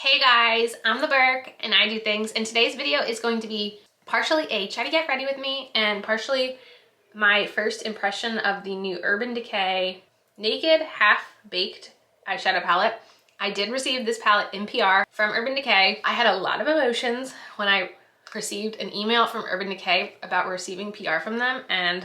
Hey guys, I'm the Berk and I do things, and today's video is going to be partially a try to get ready with me and partially my first impression of the new Urban Decay Naked Half Baked eyeshadow palette. I did receive this palette in PR from Urban Decay. I had a lot of emotions when I received an email from Urban Decay about receiving PR from them, and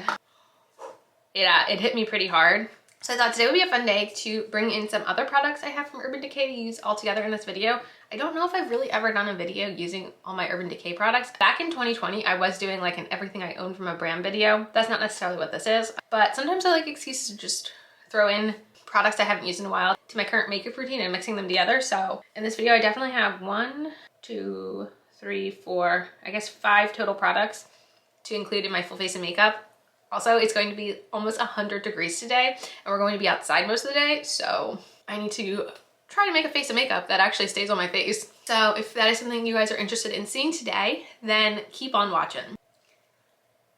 it hit me pretty hard. So I thought today would be a fun day to bring in some other products I have from Urban Decay to use all together in this video. I don't know if I've really ever done a video using all my Urban Decay products. Back in 2020, I was doing like an everything I own from a brand video. That's not necessarily what this is, but sometimes I like excuses to just throw in products I haven't used in a while to my current makeup routine and mixing them together. So in this video, I definitely have 1, 2, 3, 4, I guess 5 total products to include in my full face of makeup. Also, it's going to be almost 100 degrees today, and we're going to be outside most of the day, so I need to try to make a face of makeup that actually stays on my face. So if that is something you guys are interested in seeing today, then keep on watching.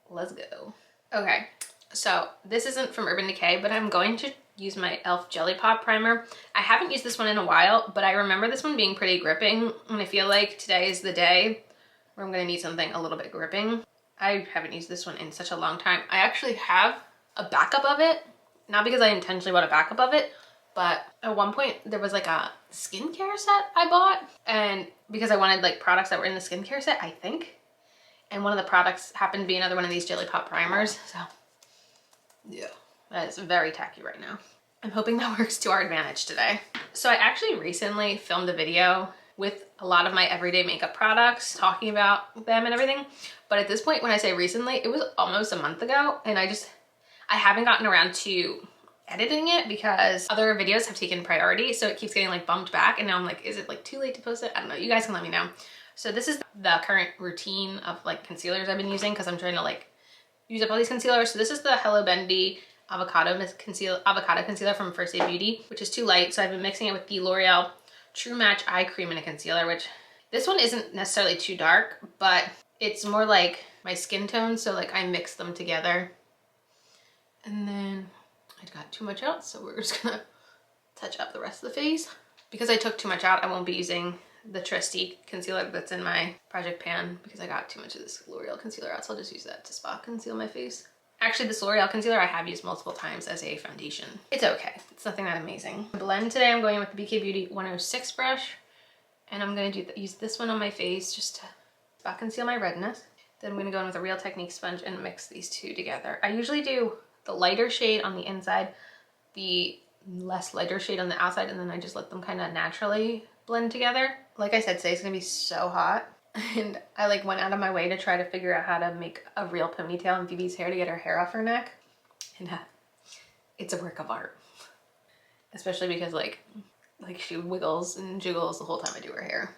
Let's go. Okay, so this isn't from Urban Decay, but I'm going to use my e.l.f. Jelly Pop Primer. I haven't used this one in a while, but I remember this one being pretty gripping, and I feel like today is the day where I'm going to need something a little bit gripping. I haven't used this one in such a long time. I actually have a backup of it, not because I intentionally bought a backup of it, but at one point there was like a skincare set I bought, and because I wanted like products that were in the skincare set, I think, and one of the products happened to be another one of these Jelly Pop primers, so yeah, that is very tacky right now. I'm hoping that works to our advantage today. So I actually recently filmed a video with a lot of my everyday makeup products, talking about them and everything. But at this point, when I say recently, it was almost a month ago, and I haven't gotten around to editing it because other videos have taken priority, so it keeps getting like bumped back, and now I'm like, is it like too late to post it? I don't know, you guys can let me know. So this is the current routine of like concealers I've been using because I'm trying to like use up all these concealers. So this is the Hello Bendy Avocado Concealer from First Aid Beauty, which is too light, so I've been mixing it with the L'Oreal True Match Eye Cream and a concealer, which this one isn't necessarily too dark, but it's more like my skin tone, so like I mix them together. And then I got too much out, so we're just gonna touch up the rest of the face. Because I took too much out, I won't be using the trusty concealer that's in my project pan because I got too much of this L'Oreal concealer out, so I'll just use that to spot conceal my face. Actually, this L'Oreal concealer I have used multiple times as a foundation. It's okay. It's nothing that amazing. Blend today, I'm going with the BK Beauty 106 brush, and I'm going to use this one on my face just to spot conceal my redness. Then I'm going to go in with a Real Technique sponge and mix these two together. I usually do the lighter shade on the inside, the less lighter shade on the outside, and then I just let them kind of naturally blend together. Like I said, today's going to be so hot. And I like went out of my way to try to figure out how to make a real ponytail in Phoebe's hair to get her hair off her neck. And it's a work of art. Especially because like she wiggles and jiggles the whole time I do her hair.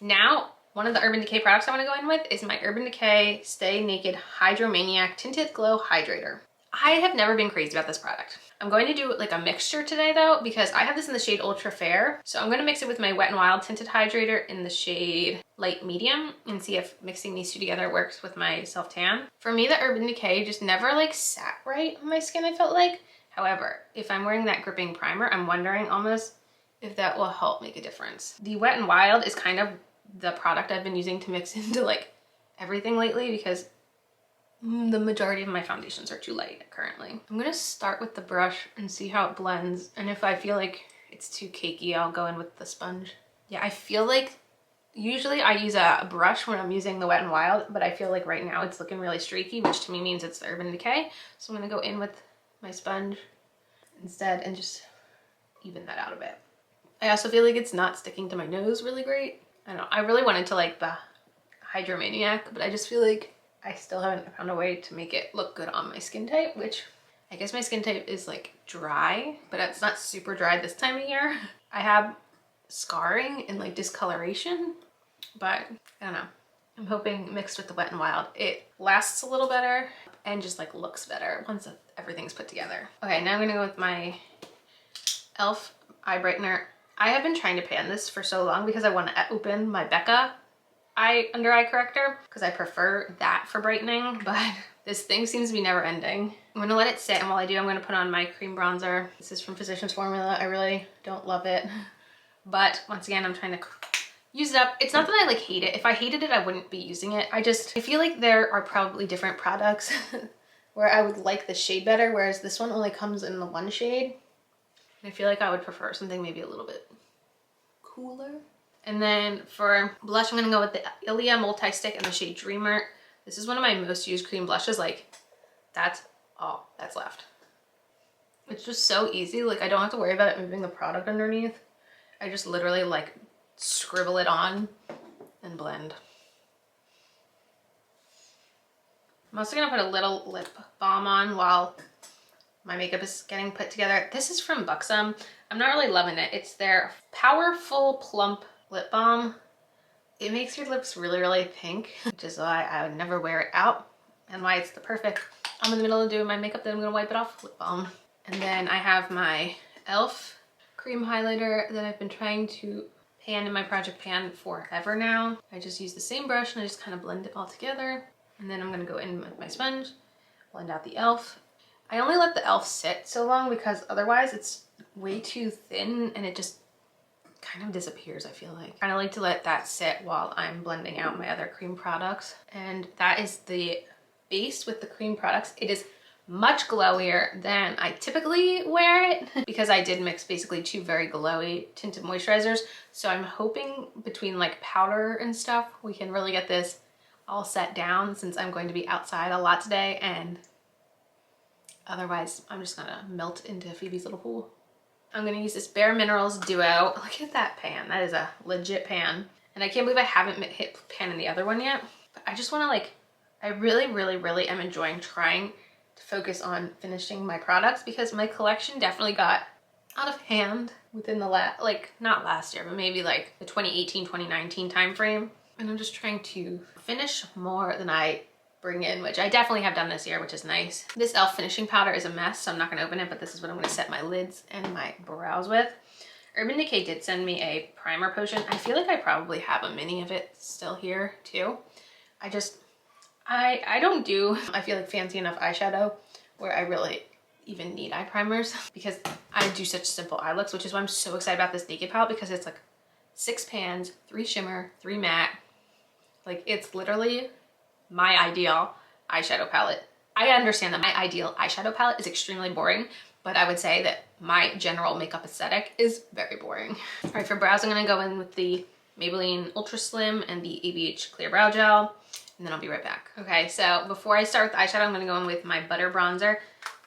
Now, one of the Urban Decay products I want to go in with is my Urban Decay Stay Naked Hydromaniac Tinted Glow Hydrator. I have never been crazy about this product. I'm going to do like a mixture today though, because I have this in the shade Ultra Fair. So I'm going to mix it with my Wet n Wild Tinted Hydrator in the shade Light Medium and see if mixing these two together works with my self tan. For me, the Urban Decay just never like sat right on my skin, I felt like. However, if I'm wearing that gripping primer, I'm wondering almost if that will help make a difference. The Wet n Wild is kind of the product I've been using to mix into like everything lately because the majority of my foundations are too light currently. I'm gonna start with the brush and see how it blends, and if I feel like it's too cakey, I'll go in with the sponge. Yeah, I feel like usually I use a brush when I'm using the Wet n Wild, but I feel like right now it's looking really streaky, which to me means it's the Urban Decay. So I'm gonna go in with my sponge instead and just even that out a bit. I also feel like it's not sticking to my nose really great. I don't know, I really wanted to like the Hydromaniac, but I just feel like I still haven't found a way to make it look good on my skin type, which I guess my skin type is like dry, but it's not super dry this time of year. I have scarring and like discoloration, but I don't know. I'm hoping mixed with the Wet n Wild, it lasts a little better and just like looks better once everything's put together. Okay, now I'm gonna go with my e.l.f. eye brightener. I have been trying to pan this for so long because I want to open my Becca under eye corrector because I prefer that for brightening, but this thing seems to be never ending. I'm gonna let it sit, and while I do, I'm gonna put on my cream bronzer. This is from Physicians Formula. I really don't love it, but once again, I'm trying to use it up. It's not that I like hate it. If I hated it, I wouldn't be using it. I feel like there are probably different products where I would like the shade better, whereas this one only comes in the one shade. And I feel like I would prefer something maybe a little bit cooler. And then for blush, I'm gonna go with the Ilia Multi-Stick in the shade Dreamer. This is one of my most used cream blushes. Like, that's all that's left. It's just so easy. Like, I don't have to worry about it moving the product underneath. I just literally like scribble it on and blend. I'm also gonna put a little lip balm on while my makeup is getting put together. This is from Buxom. I'm not really loving it. It's their Powerful Plump Lip Balm. It makes your lips really, really pink, which is why I would never wear it out and why it's the perfect, I'm in the middle of doing my makeup, then I'm gonna wipe it off with lip balm. And then I have my e.l.f. cream highlighter that I've been trying to pan in my project pan forever now. I just use the same brush and I just kind of blend it all together. And then I'm gonna go in with my sponge, blend out the e.l.f. I only let the e.l.f. sit so long because otherwise it's way too thin and it just kind of disappears, I feel like. I kind of like to let that sit while I'm blending out my other cream products. And that is the base with the cream products. It is much glowier than I typically wear it because I did mix basically two very glowy tinted moisturizers. So I'm hoping between like powder and stuff, we can really get this all set down since I'm going to be outside a lot today, and otherwise I'm just gonna melt into Phoebe's little pool. I'm gonna use this bareMinerals Duo. Look at that pan, that is a legit pan. And I can't believe I haven't hit pan in the other one yet. But I just wanna like, I really, really, really am enjoying trying to focus on finishing my products because my collection definitely got out of hand within the not last year, but maybe like the 2018, 2019 time frame. And I'm just trying to finish more than I bring in, which I definitely have done this year, which is nice. This e.l.f. finishing powder is a mess, so I'm not gonna open it, but this is what I'm gonna set my lids and my brows with. Urban Decay did send me a primer potion. I feel like I probably have a mini of it still here too. I don't do, I feel like, fancy enough eyeshadow where I really even need eye primers because I do such simple eye looks, which is why I'm so excited about this Naked palette because it's like 6 pans, 3 shimmer, 3 matte. Like, it's literally my ideal eyeshadow palette. I understand that my ideal eyeshadow palette is extremely boring, but I would say that my general makeup aesthetic is very boring. All right, for brows, I'm gonna go in with the Maybelline Ultra Slim and the ABH Clear Brow Gel, and then I'll be right back. Okay, so before I start with the eyeshadow, I'm gonna go in with my Butter Bronzer.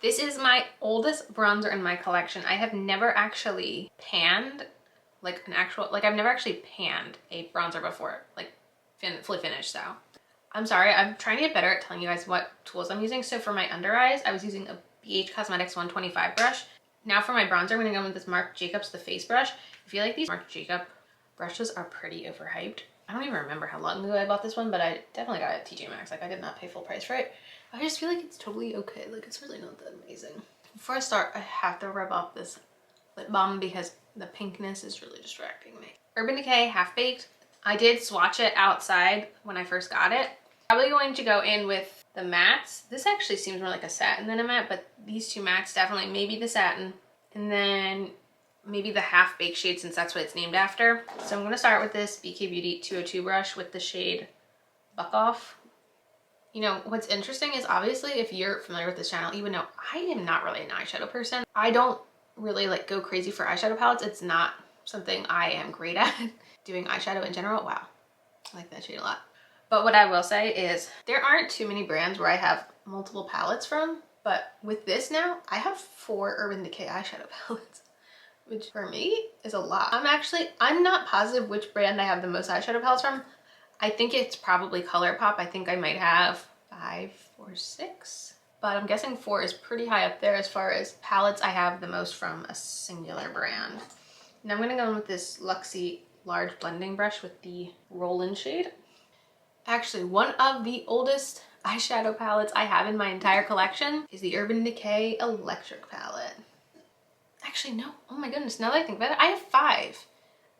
This is my oldest bronzer in my collection. I have never actually panned like an actual, like I've never actually panned a bronzer before, like fully finished, so. I'm sorry, I'm trying to get better at telling you guys what tools I'm using. So for my under eyes, I was using a BH Cosmetics 125 brush. Now for my bronzer, I'm gonna go with this Marc Jacobs The Face Brush. I feel like these Marc Jacob brushes are pretty overhyped. I don't even remember how long ago I bought this one, but I definitely got it at TJ Maxx. Like, I did not pay full price for it. I just feel like it's totally okay. Like, it's really not that amazing. Before I start, I have to rub off this lip balm because the pinkness is really distracting me. Urban Decay Half Baked. I did swatch it outside when I first got it. Probably going to go in with the mattes. This actually seems more like a satin than a matte, but these two mattes definitely, maybe the satin, and then maybe the Half Baked shade since that's what it's named after. So I'm gonna start with this BK Beauty 202 brush with the shade Buck Off. You know, what's interesting is obviously if you're familiar with this channel, you would know I am not really an eyeshadow person. I don't really like go crazy for eyeshadow palettes. It's not something I am great at. Doing eyeshadow in general, wow, I like that shade a lot. But what I will say is there aren't too many brands where I have multiple palettes from, but with this now, I have 4 Urban Decay eyeshadow palettes, which for me is a lot. I'm not positive which brand I have the most eyeshadow palettes from. I think it's probably ColourPop. I think I might have 5 or 6, but I'm guessing 4 is pretty high up there as far as palettes I have the most from a singular brand. Now I'm gonna go in with this Luxie large blending brush with the Roll-In shade. Actually, one of the oldest eyeshadow palettes I have in my entire collection is the Urban Decay Electric palette. Actually, no, oh my goodness, now that I think about it, I have 5.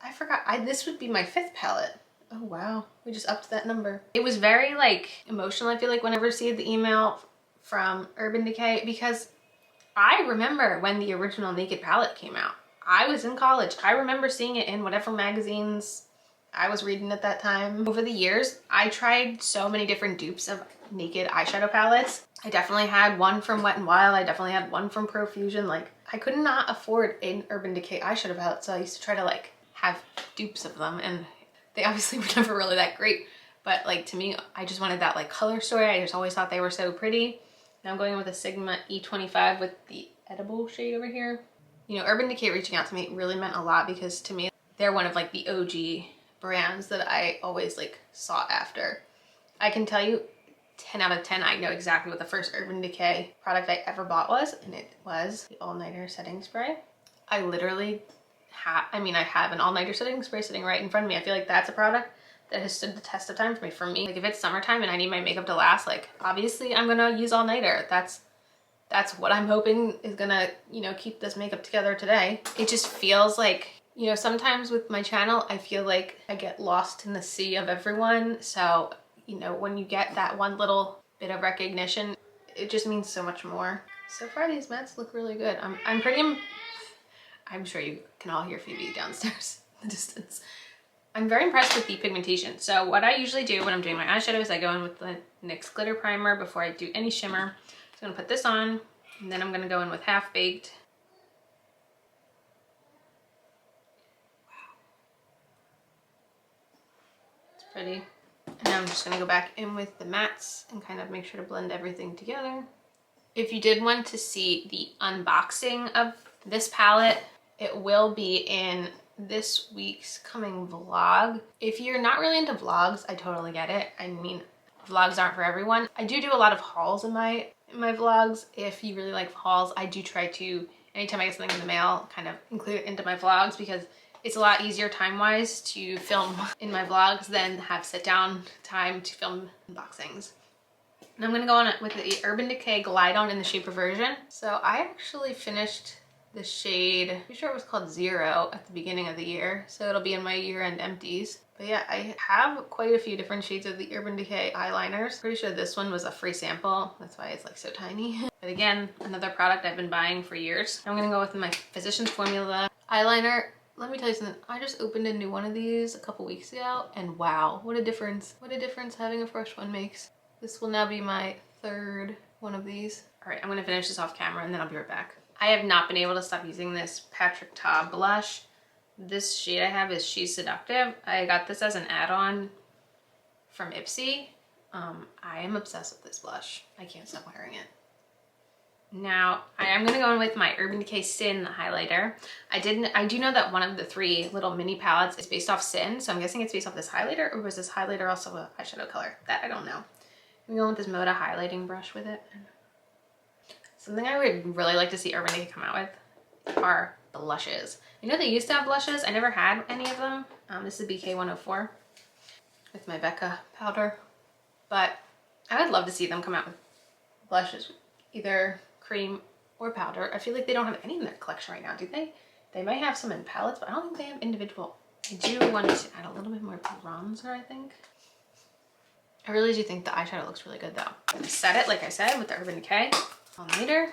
I forgot, this would be my 5th palette. Oh wow, we just upped that number. It was very like emotional, I feel like, whenever I received the email from Urban Decay, because I remember when the original Naked palette came out. I was in college. I remember seeing it in whatever magazines I was reading at that time. Over the years, I tried so many different dupes of Naked eyeshadow palettes. I definitely had one from Wet n Wild. I definitely had one from Profusion. Like, I could not afford an Urban Decay eyeshadow palette, so I used to try to like have dupes of them, and they obviously were never really that great. But like, to me, I just wanted that like color story. I just always thought they were so pretty. Now I'm going with a Sigma E25 with the edible shade over here. You know, Urban Decay reaching out to me really meant a lot, because to me, they're one of like the OG brands that I always like sought after. I can tell you 10 out of 10, I know exactly what the first Urban Decay product I ever bought was, and it was the All-Nighter Setting Spray. I literally have, I have an All-Nighter Setting Spray sitting right in front of me. I feel like that's a product that has stood the test of time for me. Like, if it's summertime and I need my makeup to last, like, obviously I'm gonna use All-Nighter. That's what I'm hoping is gonna, you know, keep this makeup together today. It just feels like, you know, sometimes with my channel, I feel like I get lost in the sea of everyone. So, you know, when you get that one little bit of recognition, it just means so much more. So far, these mattes look really good. I'm sure you can all hear Phoebe downstairs in the distance. I'm very impressed with the pigmentation. So what I usually do when I'm doing my eyeshadow is I go in with the NYX Glitter Primer before I do any shimmer. So I'm gonna put this on, and then I'm gonna go in with Half Baked. Wow. It's pretty. And now I'm just gonna go back in with the mattes and kind of make sure to blend everything together. If you did want to see the unboxing of this palette, it will be in this week's coming vlog. If you're not really into vlogs, I totally get it. I mean, vlogs aren't for everyone. I do a lot of hauls in my vlogs. If you really like hauls, I do try to, anytime I get something in the mail, kind of include it into my vlogs, because it's a lot easier time-wise to film in my vlogs than have sit-down time to film unboxings. And I'm gonna go on with the Urban Decay Glide On in the shade Perversion. So I actually finished the shade, I'm pretty sure it was called Zero, at the beginning of the year. So it'll be in my year-end empties. But yeah, I have quite a few different shades of the Urban Decay eyeliners. Pretty sure this one was a free sample. That's why it's like so tiny. But again, another product I've been buying for years. I'm gonna go with my Physicians Formula eyeliner. Let me tell you something, I just opened a new one of these a couple weeks ago, and wow, what a difference. What a difference having a fresh one makes. This will now be my third one of these. All right, I'm gonna finish this off camera and then I'll be right back. I have not been able to stop using this Patrick Ta blush. This shade I have is She's Seductive. I got this as an add-on from Ipsy. I am obsessed with this blush. I can't stop wearing it. Now, I am gonna go in with my Urban Decay Sin highlighter. I do know that one of the three little mini palettes is based off Sin, so I'm guessing it's based off this highlighter, or was this highlighter also a eyeshadow color? That I don't know. I'm going with this Moda highlighting brush with it. Something I would really like to see Urban Decay come out with are blushes. You know, they used to have blushes. I never had any of them. This is BK104 with my Becca powder, but I would love to see them come out with blushes, either cream or powder. I feel like they don't have any in their collection right now, do they? They might have some in palettes, but I don't think they have individual. I do want to add a little bit more bronzer, I think. I really do think the eyeshadow looks really good though. I'm gonna set it, like I said, with the Urban Decay All-Nighter.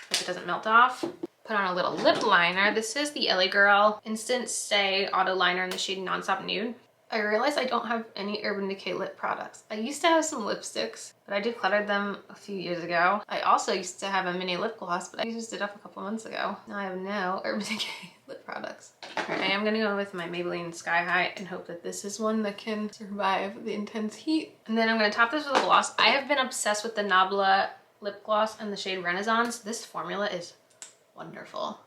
Hope it doesn't melt off. Put on a little lip liner. This is the LA Girl Instant Stay Auto Liner in the shade Nonstop Nude. I realized I don't have any Urban Decay lip products. I used to have some lipsticks, but I decluttered them a few years ago. I also used to have a mini lip gloss, but I used it up a couple months ago. Now I have no Urban Decay lip products. Alright, I am gonna go with my Maybelline Sky High and hope that this is one that can survive the intense heat. And then I'm gonna top this with a gloss. I have been obsessed with the Nabla lip gloss in the shade Renaissance. This formula is wonderful.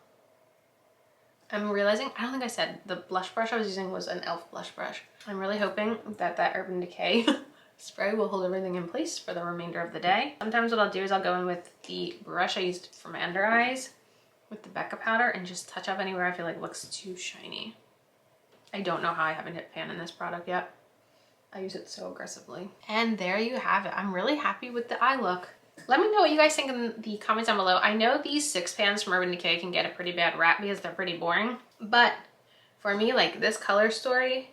I'm realizing, I don't think I said, the blush brush I was using was an e.l.f. blush brush. I'm really hoping that that Urban Decay spray will hold everything in place for the remainder of the day. Sometimes what I'll do is I'll go in with the brush I used for my under eyes with the Becca powder and just touch up anywhere I feel like looks too shiny. I don't know how I haven't hit pan in this product yet. I use it so aggressively. And there you have it. I'm really happy with the eye look. Let me know what you guys think in the comments down below. I know these 6 pans from Urban Decay can get a pretty bad rap because they're pretty boring, but for me, like this color story,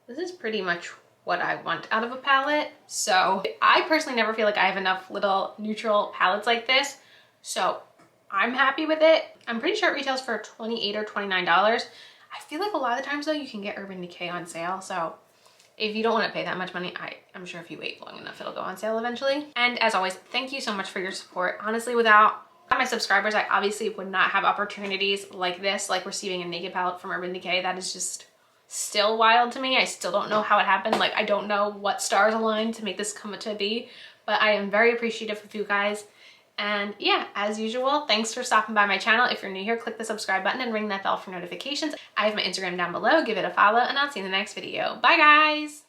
this is pretty much what I want out of a palette. So I personally never feel like I have enough little neutral palettes like this. So I'm happy with it. I'm pretty sure it retails for $28 or $29. I feel like a lot of the times though you can get Urban Decay on sale, so if you don't want to pay that much money, I'm sure if you wait long enough it'll go on sale eventually. And as always, thank you so much for your support. Honestly, without my subscribers, I obviously would not have opportunities like this, like receiving a naked palette from Urban Decay. That is just still wild to me. I still don't know how it happened. Like, I don't know what stars aligned to make this come to be, but I am very appreciative of you guys. And yeah, as usual, thanks for stopping by my channel. If you're new here, click the subscribe button and ring that bell for notifications. I have my Instagram down below. Give it a follow, and I'll see you in the next video. Bye, guys!